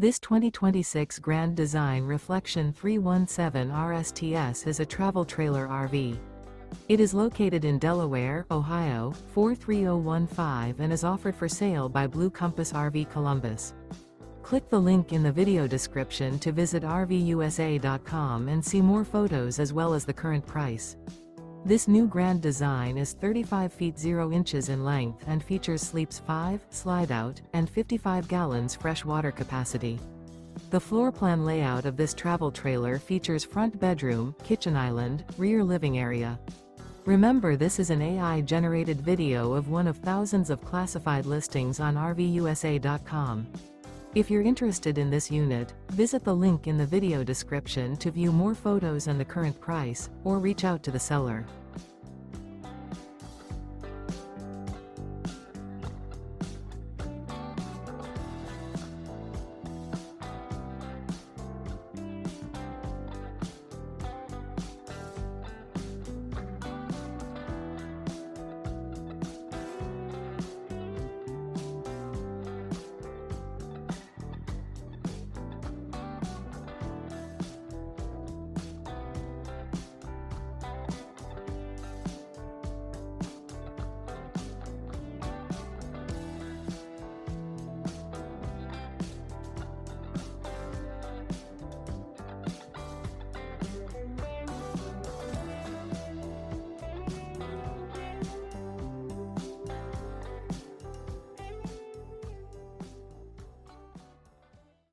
This 2026 Grand Design Reflection 317 RSTS is a travel trailer RV. It is located in Delaware, Ohio, 43015 and is offered for sale by Blue Compass RV Columbus. Click the link in the video description to visit RVUSA.com and see more photos as well as the current price. This new Grand Design is 35 feet 0 inches in length and features sleeps 5, Slideout, and 55 gallons fresh water capacity. The floor plan layout of this travel trailer features front bedroom, kitchen island, rear living area. Remember, this is an AI-generated video of one of thousands of classified listings on RVUSA.com. If you're interested in this unit, visit the link in the video description to view more photos and the current price, or reach out to the seller.